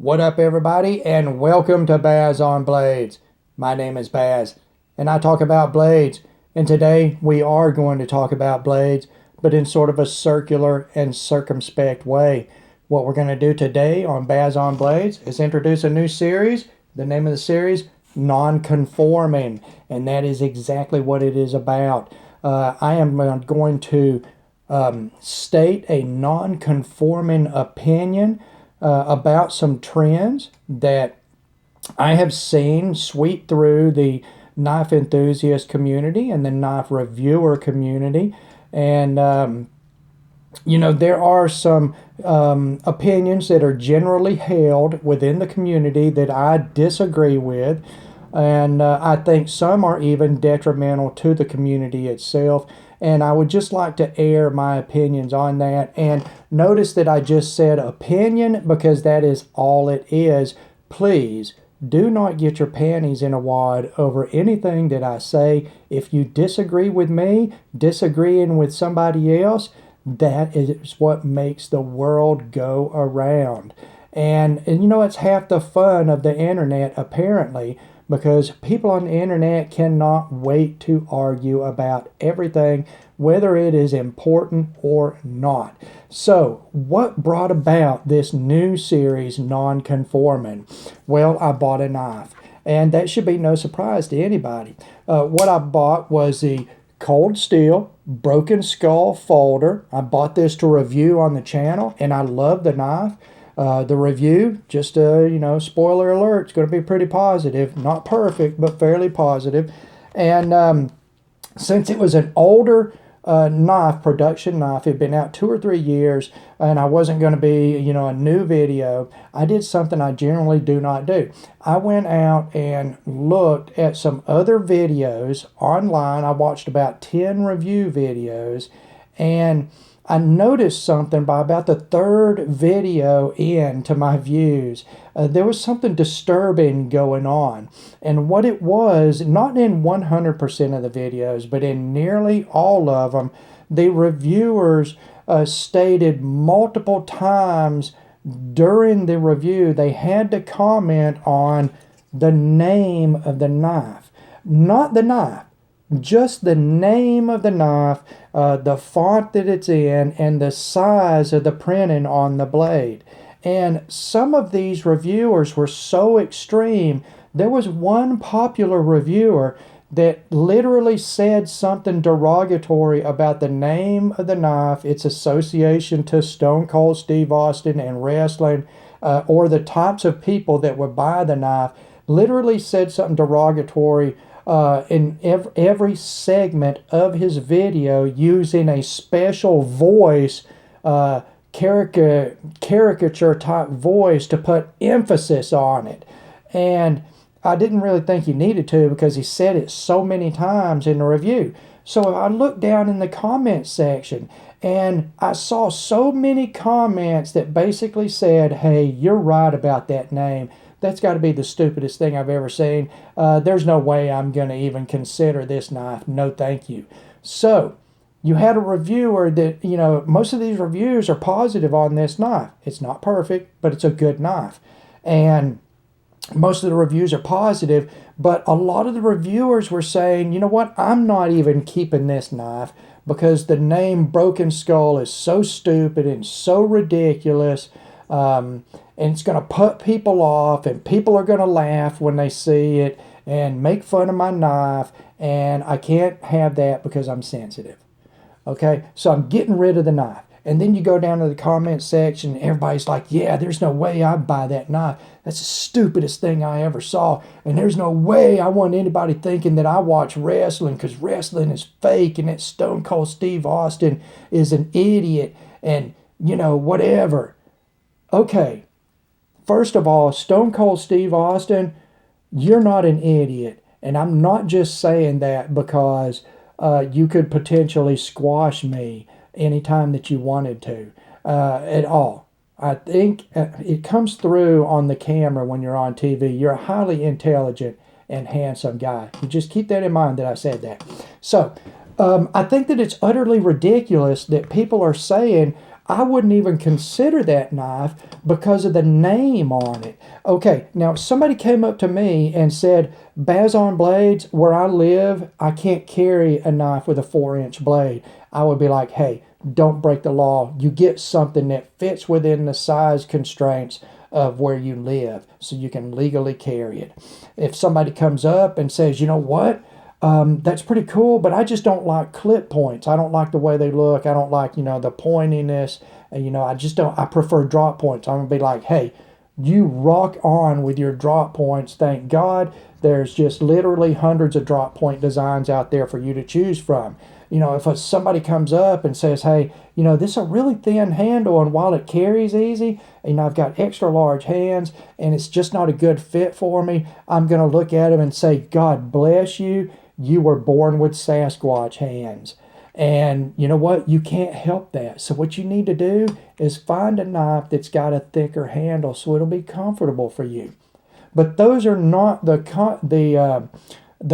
What up, everybody, and welcome to Baz on Blades. My name is Baz, and I talk about blades. And today we are going to talk about blades, but in sort of a circular and circumspect way. What we're going to do today on Baz on Blades is introduce a new series. The name of the series, Non-Conforming, and that is exactly what it is about. I am going to state a non-conforming opinion about some trends that I have seen sweep through the knife enthusiast community and the knife reviewer community. And, there are some opinions that are generally held within the community that I disagree with. And I think some are even detrimental to the community itself. And I would just like to air my opinions on that. And notice that I just said opinion because that is all it is. Please do not get your panties in a wad over anything that I say. If you disagree with me, disagreeing with somebody else, that is what makes the world go around. And it's half the fun of the internet, apparently, because people on the internet cannot wait to argue about everything, whether it is important or not. So, what brought about this new series, Non-Conforming? Well, I bought a knife, and that should be no surprise to anybody. What I bought was the Cold Steel Broken Skull folder. I bought this to review on the channel, and I love the knife. The review, just spoiler alert, it's going to be pretty positive. Not perfect, but fairly positive. And since it was an older knife, production knife, it had been out 2 or 3 years, and I wasn't going to be, a new video, I did something I generally do not do. I went out and looked at some other videos online. I watched about 10 review videos, and I noticed something by about the third video into my views. There was something disturbing going on. And what it was, not in 100% of the videos, but in nearly all of them, the reviewers stated multiple times during the review they had to comment on the name of the knife. Not the knife, just the name of the knife, the font that it's in, and the size of the printing on the blade. And some of these reviewers were so extreme. There was one popular reviewer that literally said something derogatory about the name of the knife, its association to Stone Cold Steve Austin and wrestling, or the types of people that would buy the knife. Literally said something derogatory in every segment of his video, using a special voice, caricature type voice, to put emphasis on it. And I didn't really think he needed to, because he said it so many times in the review. So I looked down in the comment section, and I saw so many comments that basically said, hey, you're right about that name. That's got to be the stupidest thing I've ever seen. There's no way I'm going to even consider this knife. No, thank you. So you had a reviewer that, most of these reviews are positive on this knife. It's not perfect, but it's a good knife. And most of the reviews are positive, but a lot of the reviewers were saying, you know what, I'm not even keeping this knife because the name Broken Skull is so stupid and so ridiculous. And it's going to put people off, and people are going to laugh when they see it and make fun of my knife, and I can't have that because I'm sensitive. Okay, so I'm getting rid of the knife. And then you go down to the comment section, and everybody's like, yeah, there's no way I'd buy that knife. That's the stupidest thing I ever saw. And there's no way I want anybody thinking that I watch wrestling, because wrestling is fake, and that Stone Cold Steve Austin is an idiot, and, whatever. Okay, first of all, Stone Cold Steve Austin, you're not an idiot. And I'm not just saying that because you could potentially squash me anytime that you wanted to at all. I think it comes through on the camera when you're on TV. You're a highly intelligent and handsome guy. You just keep that in mind that I said that. So I think that it's utterly ridiculous that people are saying, I wouldn't even consider that knife because of the name on it. Okay, now if somebody came up to me and said, Baz on Blades, where I live, I can't carry a knife with a 4-inch blade. I would be like, hey, don't break the law. You get something that fits within the size constraints of where you live so you can legally carry it. If somebody comes up and says, you know what, that's pretty cool, but I just don't like clip points. I don't like the way they look. I don't like, the pointiness. I just don't, I prefer drop points. I'm going to be like, hey, you rock on with your drop points. Thank God there's just literally hundreds of drop point designs out there for you to choose from. If somebody comes up and says, hey, this is a really thin handle, and while it carries easy, I've got extra large hands and it's just not a good fit for me, I'm going to look at them and say, God bless you. You were born with Sasquatch hands. And you know what? You can't help that. So what you need to do is find a knife that's got a thicker handle so it'll be comfortable for you. But those are not the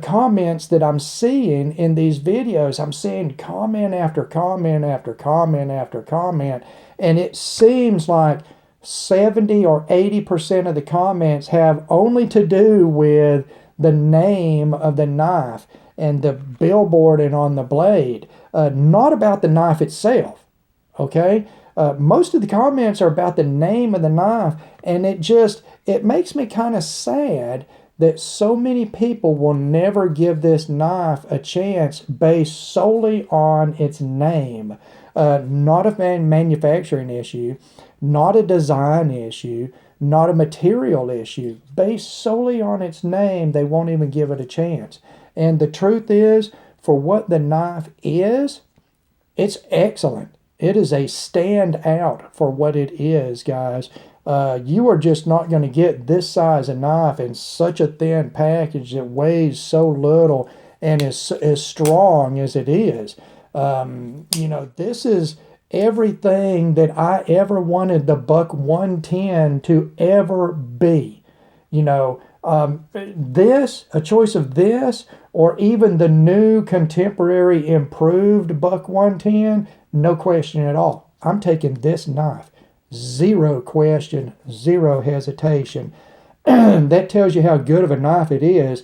comments that I'm seeing in these videos. I'm seeing comment after comment after comment after comment, and it seems like 70 or 80% of the comments have only to do with the name of the knife and the billboard and on the blade, not about the knife itself. Okay, most of the comments are about the name of the knife, and it makes me kind of sad that so many people will never give this knife a chance based solely on its name. Not a manufacturing issue, not a design issue, not a material issue. Based solely on its name, they won't even give it a chance. And the truth is, for what the knife is, it's excellent. It is a standout for what it is, guys. You are just not going to get this size of knife in such a thin package that weighs so little and is as strong as it is. This is everything that I ever wanted the Buck 110 to ever be. A choice of this, or even the new contemporary improved Buck 110, no question at all. I'm taking this knife. Zero question, zero hesitation. That tells you how good of a knife it is.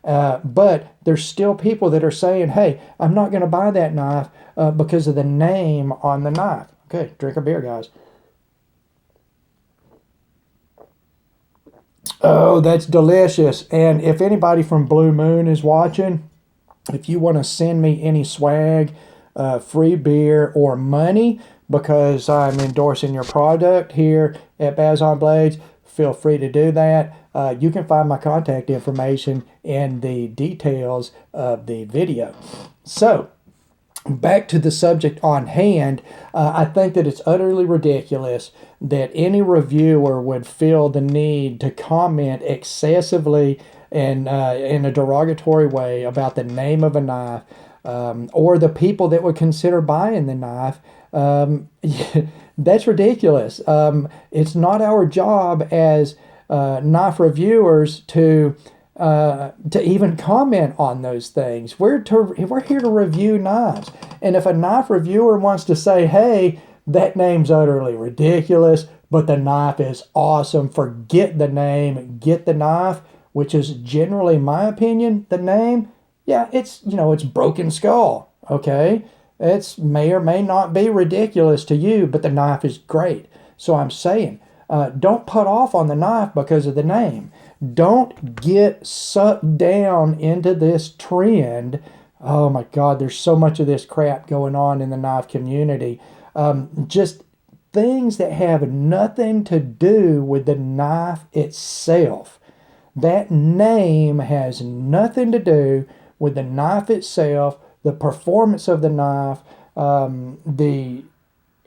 But there's still people that are saying, hey, I'm not going to buy that knife because of the name on the knife. Okay, drink a beer, guys. Oh, that's delicious. And if anybody from Blue Moon is watching, if you want to send me any swag, free beer, or money because I'm endorsing your product here at Baz on Blades, feel free to do that. You can find my contact information in the details of the video. So, back to the subject on hand, I think that it's utterly ridiculous that any reviewer would feel the need to comment excessively and in a derogatory way about the name of a knife or the people that would consider buying the knife. That's ridiculous. It's not our job as knife reviewers to even comment on those things. We're here to review knives. And if a knife reviewer wants to say, hey, that name's utterly ridiculous, but the knife is awesome, forget the name, get the knife, which is generally my opinion, the name, yeah, it's Broken Skull, okay? It may or may not be ridiculous to you, but the knife is great. So I'm saying, don't put off on the knife because of the name. Don't get sucked down into this trend. Oh my God, there's so much of this crap going on in the knife community. Just things that have nothing to do with the knife itself. That name has nothing to do with the knife itself, the performance of the knife, the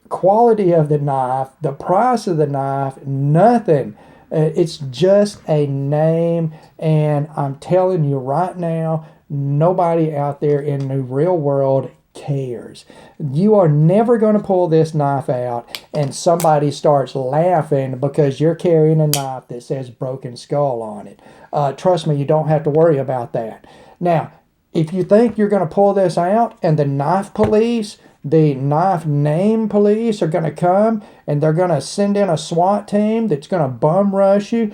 quality of the knife, the price of the knife, nothing. It's just a name, and I'm telling you right now, nobody out there in the real world cares. You are never going to pull this knife out and somebody starts laughing because you're carrying a knife that says Broken Skull on it. Trust me, you don't have to worry about that. Now, if you think you're going to pull this out and the knife police the knife name police are going to come and they're going to send in a SWAT team that's going to bum rush you,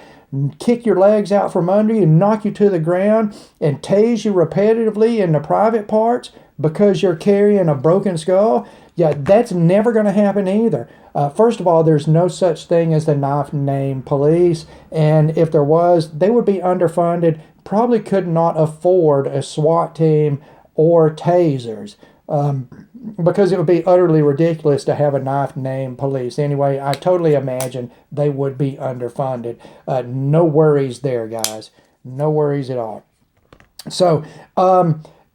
kick your legs out from under you, knock you to the ground, and tase you repetitively in the private parts because you're carrying a broken skull. Yeah, that's never going to happen either. First of all, there's no such thing as the knife name police, and if there was, they would be underfunded, probably could not afford a SWAT team or tasers. Because it would be utterly ridiculous to have a knife name police. Anyway, I totally imagine they would be underfunded. No worries there, guys. No worries at all. So,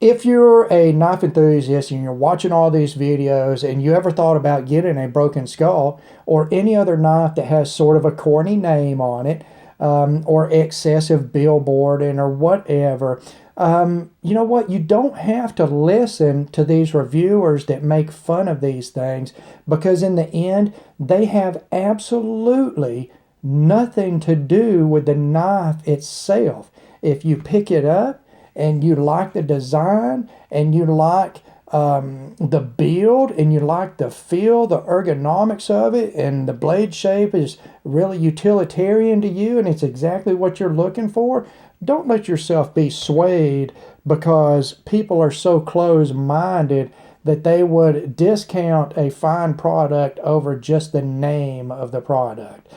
if you're a knife enthusiast and you're watching all these videos and you ever thought about getting a broken skull or any other knife that has sort of a corny name on it, or excessive billboarding or whatever, you know what? You don't have to listen to these reviewers that make fun of these things, because in the end, they have absolutely nothing to do with the knife itself. If you pick it up and you like the design and you like the build and you like the feel, the ergonomics of it, and the blade shape is really utilitarian to you and it's exactly what you're looking for, don't let yourself be swayed because people are so close-minded that they would discount a fine product over just the name of the product.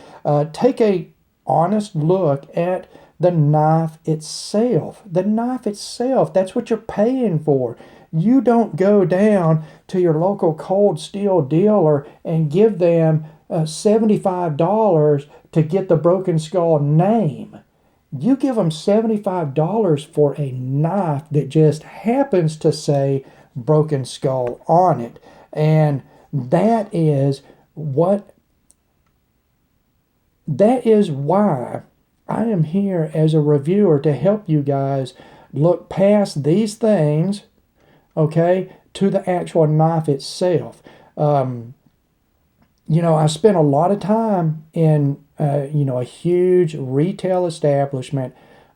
Take a honest look at the knife itself. The knife itself, that's what you're paying for. You don't go down to your local cold steel dealer and give them $75 to get the Broken Skull name. You give them $75 for a knife that just happens to say Broken Skull on it. And that is why I am here as a reviewer, to help you guys look past these things, okay, to the actual knife itself. You know, I spent a lot of time in, a huge retail establishment,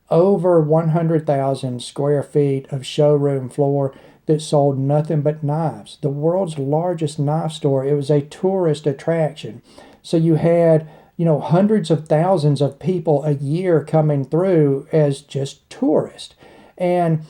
over 100,000 square feet of showroom floor that sold nothing but knives. The world's largest knife store. It was a tourist attraction. So you had, hundreds of thousands of people a year coming through as just tourists. And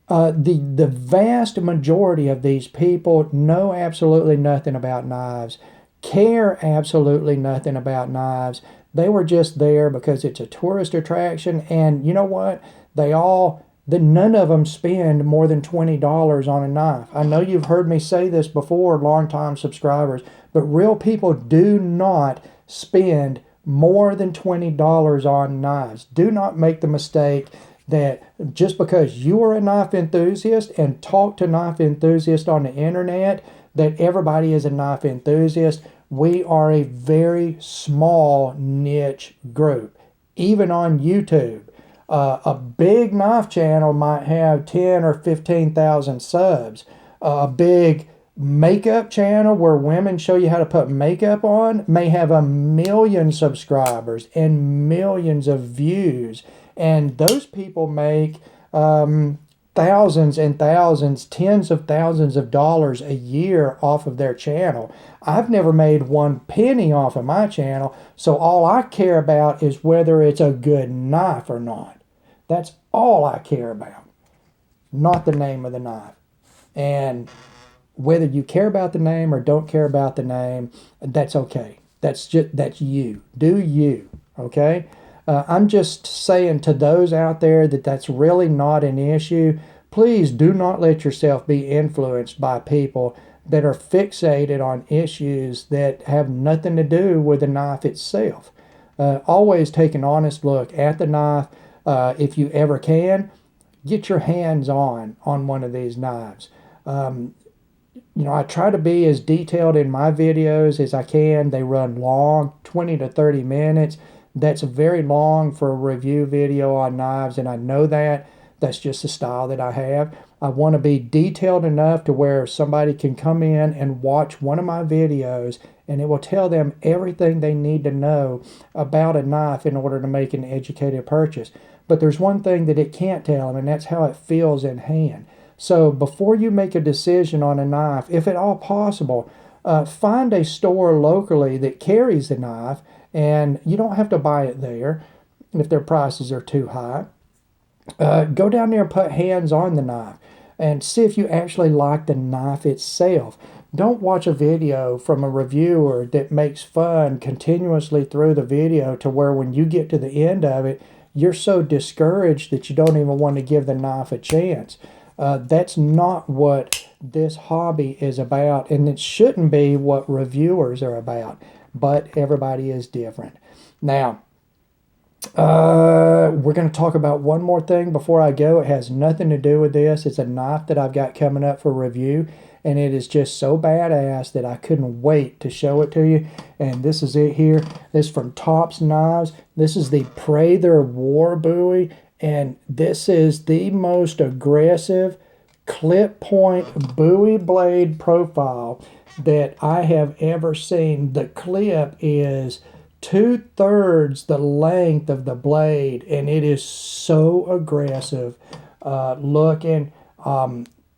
the vast majority of these people know absolutely nothing about knives, care absolutely nothing about knives. They were just there because it's a tourist attraction, and you know what? None of them spend more than $20 on a knife. I know you've heard me say this before, long-time subscribers, but real people do not spend more than $20 on knives. Do not make the mistake that just because you are a knife enthusiast and talk to knife enthusiasts on the internet, that everybody is a knife enthusiast. We are a very small niche group, even on YouTube. A big knife channel might have 10 or 15,000 subs. A big makeup channel where women show you how to put makeup on may have 1 million subscribers and millions of views. And those people make thousands and thousands, tens of thousands of dollars a year off of their channel. I've never made 1 penny off of my channel, so all I care about is whether it's a good knife or not. That's all I care about, not the name of the knife. And whether you care about the name or don't care about the name, that's okay. That's you. Do you, okay? I'm just saying to those out there that that's really not an issue. Please do not let yourself be influenced by people that are fixated on issues that have nothing to do with the knife itself. Always take an honest look at the knife. If you ever can, get your hands on one of these knives. I try to be as detailed in my videos as I can. They run long, 20 to 30 minutes. That's very long for a review video on knives, and I know that. That's just the style that I have. I want to be detailed enough to where somebody can come in and watch one of my videos and it will tell them everything they need to know about a knife in order to make an educated purchase. But there's one thing that it can't tell them, and that's how it feels in hand. So before you make a decision on a knife, if at all possible, find a store locally that carries the knife, and you don't have to buy it there if their prices are too high. Go down there and put hands on the knife and see if you actually like the knife itself. Don't watch a video from a reviewer that makes fun continuously through the video to where when you get to the end of it, you're so discouraged that you don't even want to give the knife a chance. That's not what this hobby is about, and it shouldn't be what reviewers are about, but everybody is different. Now, we're going to talk about one more thing before I go. It has nothing to do with this. It's a knife that I've got coming up for review, and it is just so badass that I couldn't wait to show it to you. And this is it here. This is from Tops Knives. This is the Prather War Bowie, and this is the most aggressive clip point Bowie blade profile that I have ever seen. The clip is 2/3 the length of the blade, and it is so aggressive looking.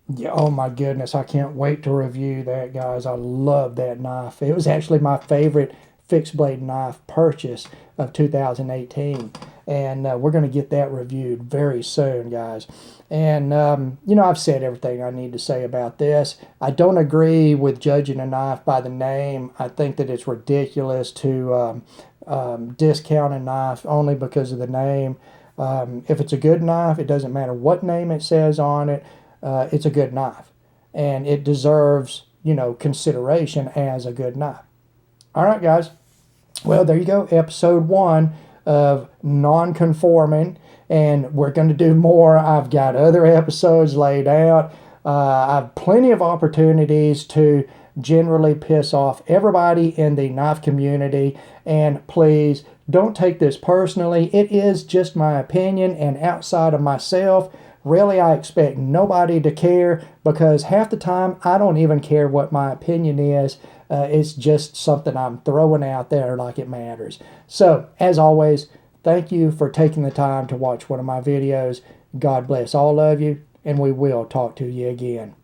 Yeah, oh my goodness, I can't wait to review that, guys. I love that knife. It was actually my favorite fixed blade knife purchase of 2018, and we're going to get that reviewed very soon, guys. And I've said everything I need to say about this. I don't agree with judging a knife by the name. I think that it's ridiculous to discount a knife only because of the name. If it's a good knife, it doesn't matter what name it says on it. It's a good knife, and it deserves, consideration as a good knife. All right, guys. Well, there you go. Episode 1 of Non-Conforming, and we're going to do more. I've got other episodes laid out. I have plenty of opportunities to generally piss off everybody in the knife community, and please don't take this personally. It is just my opinion, and outside of myself, really, I expect nobody to care, because half the time I don't even care what my opinion is. It's just something I'm throwing out there like it matters. So, as always, thank you for taking the time to watch one of my videos. God bless all of you, and we will talk to you again.